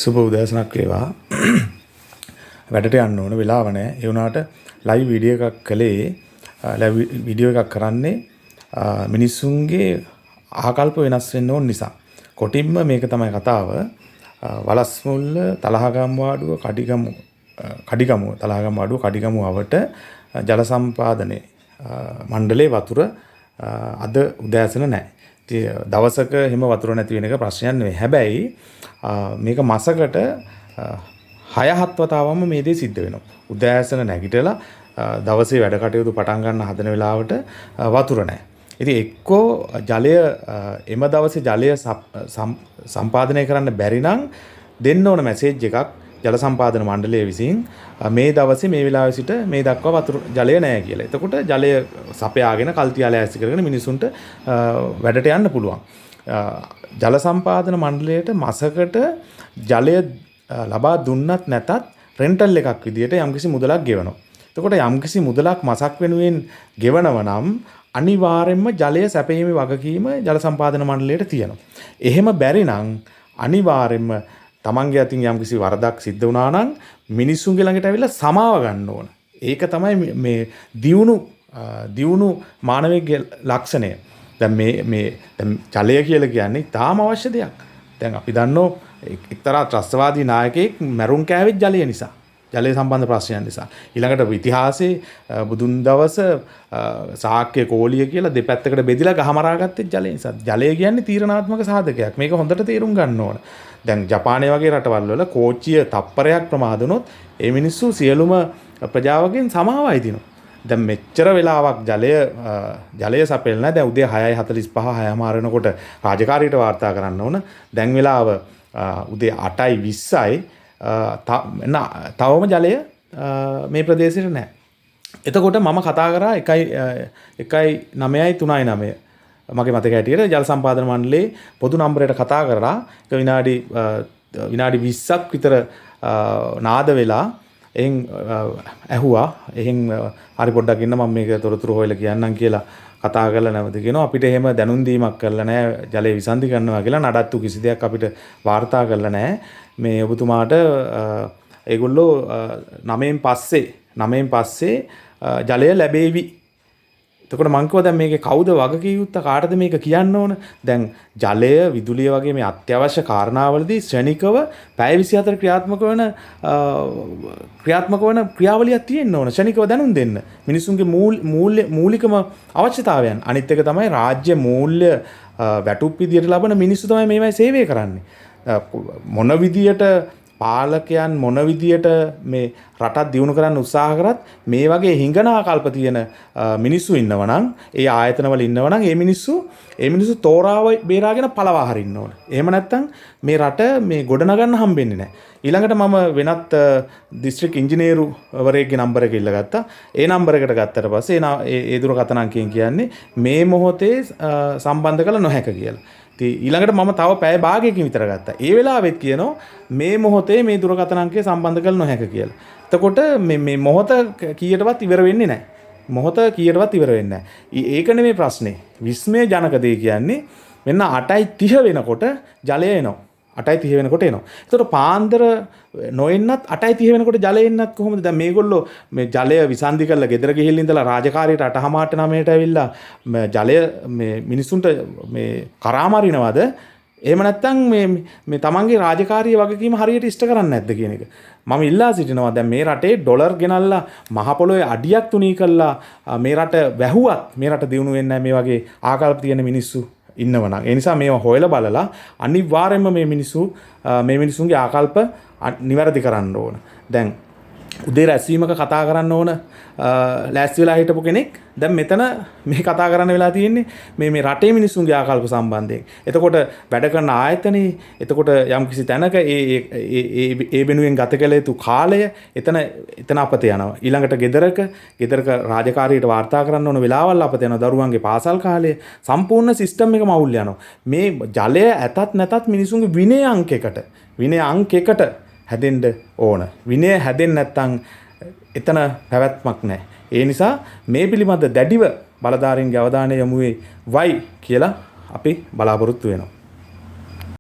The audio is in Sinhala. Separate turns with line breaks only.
සුබ උදෑසනක් වේවා. වැඩට යන්න ඕන වෙලාව නැහැ. ඒ වුණාට ලයිව් වීඩියෝ එකක් කළේ ලයිව් වීඩියෝ එකක් කරන්නේ මිනිස්සුන්ගේ ආකල්ප වෙනස් වෙන්න ඕන නිසා. කොටින්ම මේක තමයි කතාව. වලස්මුල්ල තලහගම්වාඩුව කඩිගමුව අවට ජල සම්පාදනයේ මණ්ඩලයේ වතුර අද උදෑසන නැහැ. දවසක හිම වතුර නැති වෙන එක ප්‍රශ්නයක් නෙවෙයි. හැබැයි මේක මාසකට 6-7 වතාවම මේ දේ සිද්ධ වෙනවා. උදෑසන නැගිටලා දවසේ වැඩ කටයුතු පටන් ගන්න හදන වෙලාවට වතුර නැහැ. ඉතින් එක්කෝ ජලය එම දවසේ ජලය සම්පාදනය කරන්න බැරි නම් දෙන්න ඕන මැසේජ් එකක් ජල සම්පාදන මණ්ඩලය විසින් මේ දවසේ මේ වෙලාවේ සිට මේ දක්වා වතුර ජලය නැහැ කියලා. එතකොට ජලය සපයාගෙන කල්තියාල ඇස්ති කරගෙන මිනිසුන්ට වැඩට යන්න පුළුවන්. ජල සම්පාදන මණ්ඩලයට මාසකට ජලය ලබා දුන්නත් නැතත් රෙන්ටල් එකක් විදියට යම්කිසි මුදලක් ගෙවනවා. එතකොට යම්කිසි මුදලක් මාසක් වෙනුවෙන් ගෙවනව නම් අනිවාර්යයෙන්ම ජලය සැපයීමේ වගකීම ජල සම්පාදන මණ්ඩලයට තියෙනවා. එහෙම බැරි නම් අනිවාර්යයෙන්ම තමන්ගේ අතින් යම්කිසි වරදක් සිද්ධ වුණා නම් මිනිස්සුන්ගේ ළඟට ඇවිල්ලා සමාව ගන්න ඕන. ඒක තමයි මේ දියුණු මානවයේ ලක්ෂණය. දැන් මේ ජලය කියලා කියන්නේ තාම අවශ්‍ය දෙයක්. දැන් අපි දන්නෝ එක්තරා ත්‍රස්තවාදී නායකයෙක් මැරුම් කෑවෙත් ජලය නිසා. ජලය සම්බන්ධ ප්‍රශ්නයන් නිසා. ඊළඟට ඉතිහාසයේ බුදුන් දවස ශාක්‍ය කෝලිය කියලා දෙපැත්තකට බෙදිලා ගහමරා ගත්තේ ජලය නිසා. ජලය කියන්නේ තීරණාත්මක සාධකයක්. මේක හොඳට තේරුම් ගන්න ඕන. දැන් ජපානයේ වගේ රටවල් වල කෝච්චිය තප්පරයක් ප්‍රමාද වුණොත් ඒ මිනිස්සු සියලුම ප්‍රජාවගෙන් සමාවයි දිනවා. දැන් මෙච්චර වෙලාවක් ජලය සපෙල් නැහැ. දැන් උදේ 6:45 6:00 වෙනකොට රාජකාරියට වාර්තා කරන්න ඕන. දැන් වෙලාව උදේ 8:20යි. තවම ජලය මේ ප්‍රදේශයට නැහැ. එතකොට මම කතා කරා 1.9.3.9 මගේ මතක හැටියට ජල සම්පාදන මණ්ඩලයේ පොදු නම්බරයට කතා කරලා විනාඩි 20ක් විතර නාද වෙලා එහෙන් ඇහුවා. එහෙන් හරි පොඩ්ඩක් ඉන්න මම මේක තොරතුරු හොයලා කියන්නම් කියලා කතා කරලා නැවත කියනවා අපිට එහෙම දැනුම් දීමක් කරලා නැහැ ජලය විසන්ධි කරනවා කියලා නඩත්තු කිසි දෙයක් අපිට වාර්තා කරලා නැහැ. මේ ඔබතුමාට ඒගොල්ලෝ 9න් පස්සේ ජලය ලැබේවි. එතකොට මං කිව්වා දැන් මේකේ කවුද වගකීම් යුත්තා කාටද මේක කියන්න ඕන? දැන් ජලය විදුලිය වගේ මේ අත්‍යවශ්‍ය කාරණාවලදී ශ්‍රේණිකව පැය 24 ක්‍රියාත්මක වන ක්‍රියාවලියක් තියෙන්න ඕන. ශ්‍රේණිකව දැනුම් දෙන්න. මිනිසුන්ගේ මූලිකම අවශ්‍යතාවයන්. අනිත් එක තමයි රාජ්‍ය මූල්‍ය වැටුප් විදියට ලබන මිනිස්සු තමයි මේවයි සේවය කරන්නේ. මොන විදියට පාලකයන් මොන විදියට මේ රටක් දියුණු කරන්න උත්සාහ කරත් මේ වගේ හිඟනා කල්ප තියෙන මිනිස්සු ඉන්නවා නම් ඒ ආයතනවල ඉන්නවා නම් ඒ මිනිස්සු තෝරාව බේරාගෙන පළවා හරින්න ඕන. එහෙම නැත්නම් මේ රට මේ ගොඩනගන්න හම්බෙන්නේ නැහැ. ඊළඟට මම වෙනත් දිස්ත්‍රික් ඉංජිනේරුවරයෙක්ගේ නම්බර එක ඉල්ලගත්තා. ඒ නම්බර එකට ගත්තට පස්සේ ඒ දුරකථන අංකයෙන් කියන්නේ මේ මොහොතේ සම්බන්ධ කළ නොහැක කියලා. ඊළඟට මම තව පැය භාගයකින් විතර ගත්තා. ඒ වෙලාවෙත් කියනවා මේ මොහොතේ මේ දුරකථන අංකය සම්බන්ධ කළ නොහැක කියලා. එතකොට මේ මොහොත කීයටවත් ඉවර වෙන්නේ නැහැ. ඒක නෙමෙයි ප්‍රශ්නේ. විස්මය ජනක දේ කියන්නේ මෙන්න 8:30 වෙනකොට ජලය එනවා. 8:30 වෙනකොට එනවා. ඒතකොට පාන්දර නොඑන්නත් 8:30 වෙනකොට ජලය එන්නත් කොහොමද? දැන් මේගොල්ලෝ මේ ජලය විසන්ධි කරලා ගෙදර ගිහිල්ලා ඉඳලා රාජකාරියට 8:00-9:00ට ඇවිල්ලා ජලය මේ මිනිසුන්ට මේ කරාමරිනවද? එහෙම නැත්නම් මේ තමන්ගේ රාජකාරිය වගකීම හරියට ඉෂ්ට කරන්නේ නැද්ද කියන එක. මම ඉල්ලා සිටිනවා දැන් මේ රටේ ඩොලර් ගෙනල්ලා මහ පොළොවේ අඩියක් තුනී කළා මේ රට වැහුවත් මේ රට දියුණු වෙන්නේ නැහැ මේ වගේ ආකල්ප තියෙන මිනිස්සු ඉන්නවනම්. ඒ නිසා මේවා හොයලා බලලා අනිවාර්යයෙන්ම මේ මිනිසුන්ගේ ආකල්ප නිවැරදි කරන්න ඕන. දැන් උදේ රැස්වීමක කතා කරන්න ඕන ලෑස්ති වෙලා හිටපු කෙනෙක් දැන් මෙතන මේ කතා කරන්න වෙලා තියෙන්නේ මේ රටේ මිනිසුන්ගේ ආකල්ප සම්බන්ධයෙන්. එතකොට වැඩ කරන ආයතනයේ එතකොට යම්කිසි තැනක ඒ වෙනුවෙන් ගත කළ යුතු කාලය එතන අපත යනවා. ඊළඟට ගෙදරක රාජකාරියට වාර්තා කරන්න ඕන වෙලාවල් අපත යනවා. දරුවන්ගේ පාසල් කාලය සම්පූර්ණ සිස්ටම් එක මවුල් යනවා. මේ ජලය ඇතත් නැතත් මිනිසුන්ගේ විනය අංකයකට හැදෙන්න ඕන. විනය හැදෙන්නේ නැත්නම් එතන පැවැත්මක් නැහැ. ඒ නිසා මේ පිළිබඳ දැඩිව බලධාරීන්ගේ අවධානය යොමු වෙයි කියලා අපි බලාපොරොත්තු වෙනවා.